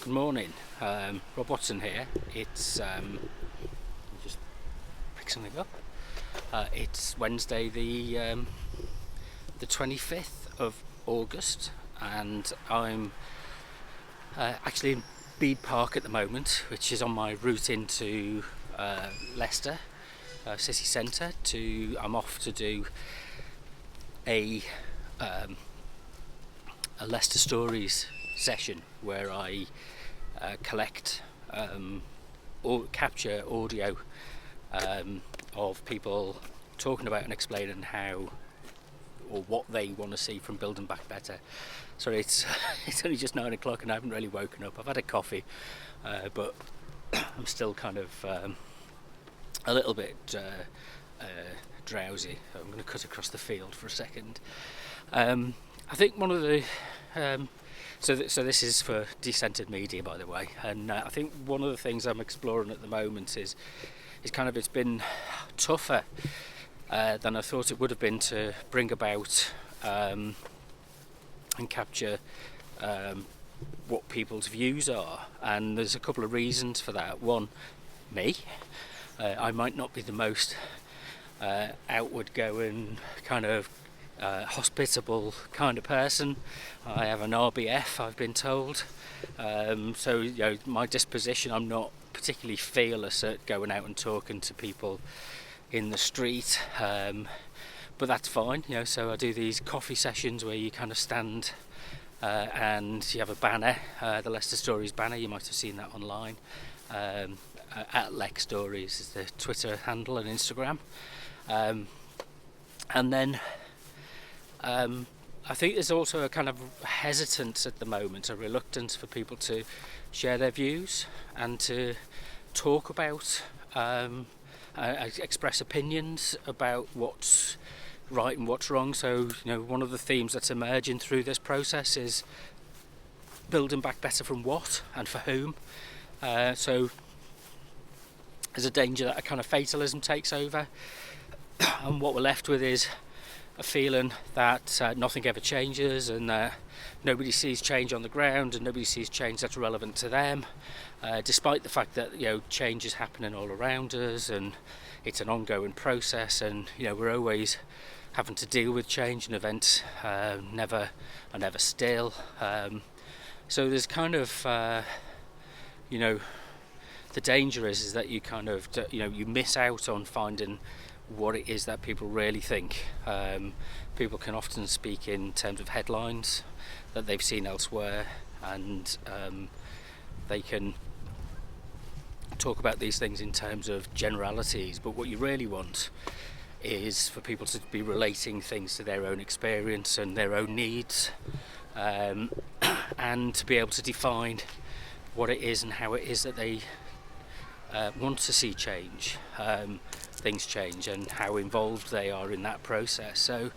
Good morning, Rob Watson here. It's let me just pick something up. It's Wednesday, the 25th of August, and I'm actually in Bede Park at the moment, which is on my route into Leicester city centre. I'm off to do a Leicester Stories session where I collect or capture audio of people talking about and explaining how or what they want to see from Building Back Better. Sorry, it's only just 9 o'clock and I haven't really woken up. I've had a coffee, but I'm still kind of a little bit drowsy. So I'm going to cut across the field for a second. I think one of the so this is for Decentered media, by the way, and I think one of the things I'm exploring at the moment is kind of, it's been tougher than I thought it would have been to bring about and capture what people's views are, and there's a couple of reasons for that. One, me, I might not be the most outward going kind of hospitable kind of person. I have an RBF, I've been told, so my disposition, I'm not particularly fearless at going out and talking to people in the street, but that's fine, so I do these coffee sessions where you kind of stand and you have a banner, the Leicester Stories banner. You might have seen that online, at Lex Stories is the Twitter handle and Instagram, and then I think there's also a kind of hesitance at the moment, a reluctance for people to share their views and to talk about, express opinions about what's right and what's wrong. So, one of the themes that's emerging through this process is building back better from what and for whom. So there's a danger that a kind of fatalism takes over, and what we're left with is a feeling that nothing ever changes, and nobody sees change on the ground, and nobody sees change that's relevant to them, despite the fact that change is happening all around us, and it's an ongoing process, and we're always having to deal with change and events, never still. So there's kind of the danger is that you kind of you miss out on finding what it is that people really think. People can often speak in terms of headlines that they've seen elsewhere, and they can talk about these things in terms of generalities, but what you really want is for people to be relating things to their own experience and their own needs, and to be able to define what it is and how it is that they want to see change, things change, and how involved they are in that process. So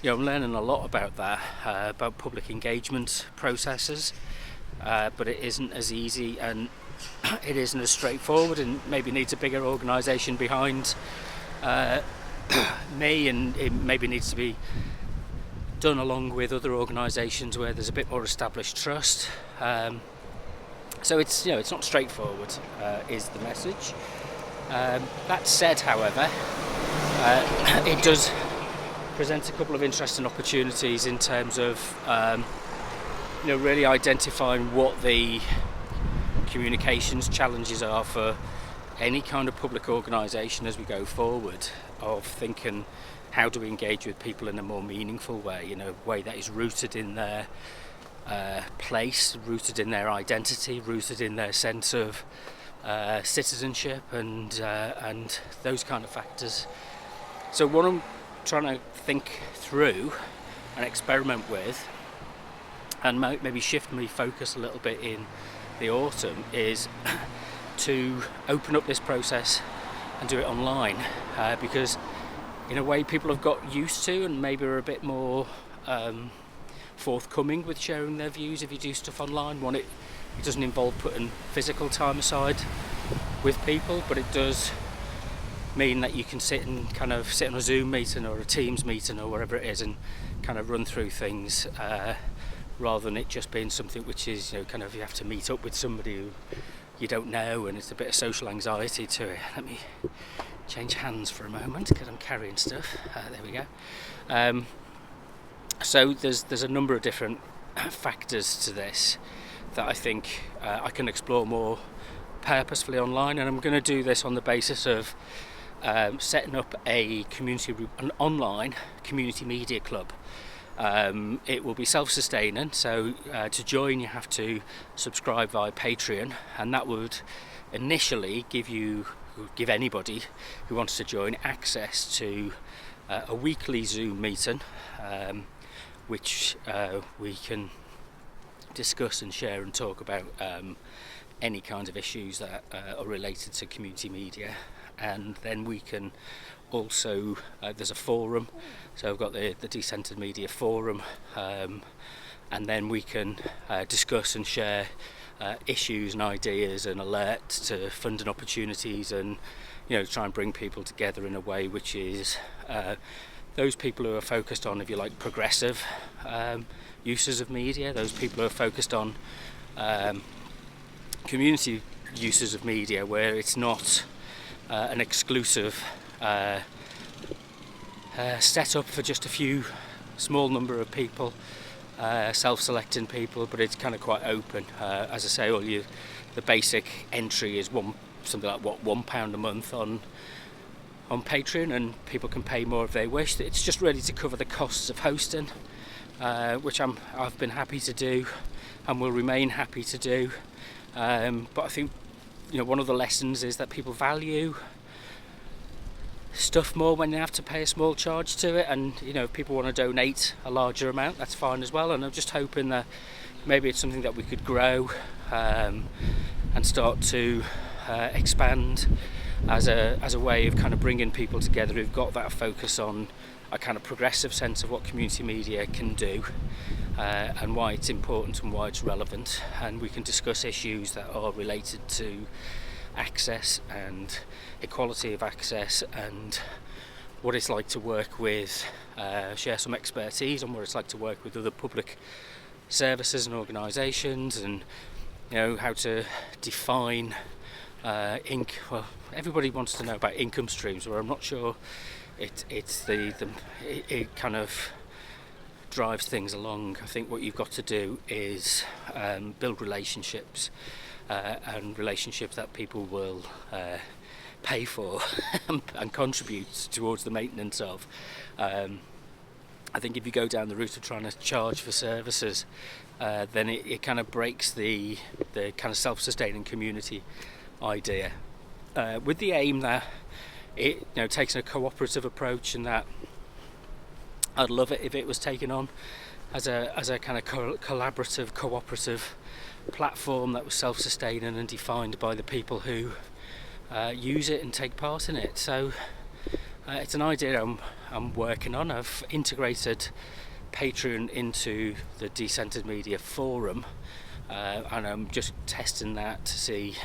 I'm learning a lot about that, about public engagement processes, but it isn't as easy, and it isn't as straightforward, and maybe needs a bigger organisation behind me, and it maybe needs to be done along with other organisations where there's a bit more established trust. So it's it's not straightforward, is the message. That said, however, it does present a couple of interesting opportunities in terms of really identifying what the communications challenges are for any kind of public organisation as we go forward, of thinking how do we engage with people in a more meaningful way, a way that is rooted in their place, rooted in their identity, rooted in their sense of citizenship, and those kind of factors. So what I'm trying to think through and experiment with, and maybe shift my focus a little bit in the autumn, is to open up this process and do it online, because in a way people have got used to and maybe are a bit more forthcoming with sharing their views if you do stuff online. One, it doesn't involve putting physical time aside with people, but it does mean that you can sit on a Zoom meeting or a Teams meeting or whatever it is, and kind of run through things rather than it just being something which is, you know, kind of you have to meet up with somebody who you don't know, and it's a bit of social anxiety to it. Let me change hands for a moment because I'm carrying stuff. There we go. So there's a number of different factors to this that I think I can explore more purposefully online, and I'm going to do this on the basis of setting up an online community media club. It will be self-sustaining, so to join you have to subscribe via Patreon, and that would initially give anybody who wants to join access to a weekly Zoom meeting, which we can discuss and share and talk about any kind of issues that are related to community media. And then we can also, there's a forum, so I've got the Decentered Media Forum, and then we can discuss and share issues and ideas and alerts to funding opportunities, and, you know, try and bring people together in a way which is those people who are focused on, if you like, progressive uses of media, those people who are focused on community uses of media, where it's not an exclusive set up for just a few small number of people, self-selecting people, but it's kind of quite open. As I say, the basic entry is something like £1 a month on Patreon, and people can pay more if they wish. It's just really to cover the costs of hosting, which I've been happy to do and will remain happy to do. But I think, you know, one of the lessons is that people value stuff more when they have to pay a small charge to it, and, you know, if people want to donate a larger amount, that's fine as well. And I'm just hoping that maybe it's something that we could grow and start to expand as a way of kind of bringing people together who've got that focus on a kind of progressive sense of what community media can do, and why it's important and why it's relevant, and we can discuss issues that are related to access and equality of access, and what it's like to work with, share some expertise on what it's like to work with other public services and organisations, and, you know, how to define well, everybody wants to know about income streams, where I'm not sure it kind of drives things along. I think what you've got to do is build relationships, and relationships that people will pay for and contribute towards the maintenance of. I think if you go down the route of trying to charge for services, then it kind of breaks the kind of self-sustaining community idea, with the aim that it, you know, takes a cooperative approach, and that I'd love it if it was taken on as a kind of collaborative, cooperative platform that was self-sustaining and defined by the people who use it and take part in it. So it's an idea I'm working on. I've integrated Patreon into the Decentered Media Forum, and I'm just testing that to see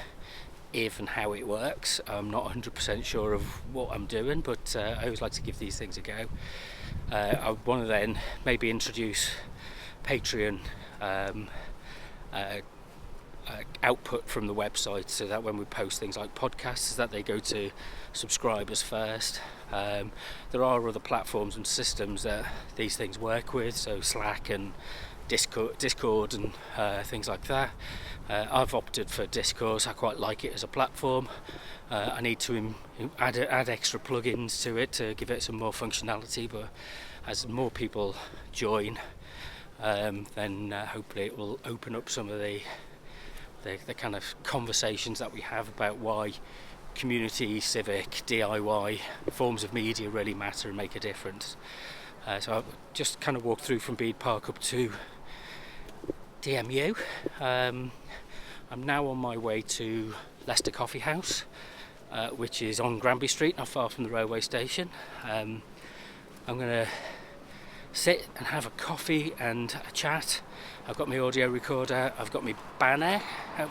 if and how it works. I'm not 100% sure of what I'm doing, but I always like to give these things a go. I want to then maybe introduce Patreon output from the website, so that when we post things like podcasts, that they go to subscribers first. There are other platforms and systems that these things work with, so Slack and Discord and things like that. I've opted for Discord. I quite like it as a platform. I need to add extra plugins to it to give it some more functionality, but as more people join, then hopefully it will open up some of the kind of conversations that we have about why community, civic, DIY forms of media really matter and make a difference. So I've just kind of walked through from Bede Park up to DMU. I'm now on my way to Leicester Coffee House, which is on Granby Street, not far from the railway station. I'm going to sit and have a coffee and a chat. I've got my audio recorder, I've got my banner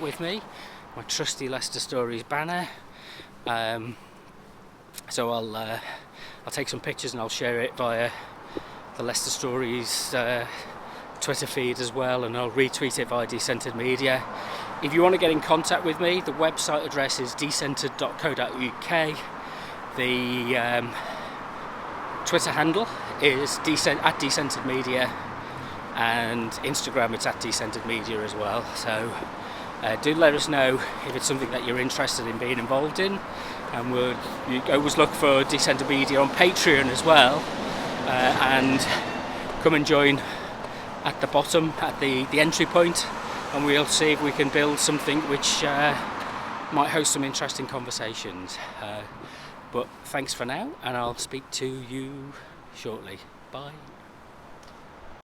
with me, my trusty Leicester Stories banner. So I'll take some pictures and I'll share it via the Leicester Stories Twitter feed as well, and I'll retweet it via Decentered Media. If you want to get in contact with me, the website address is decentered.co.uk. The Twitter handle is at Decentered Media, and Instagram it's at Decentered Media as well. So do let us know if it's something that you're interested in being involved in, and you always look for Decentered Media on Patreon as well, and come and join at the bottom, at the entry point, and we'll see if we can build something which might host some interesting conversations. But thanks for now, and I'll speak to you shortly. Bye.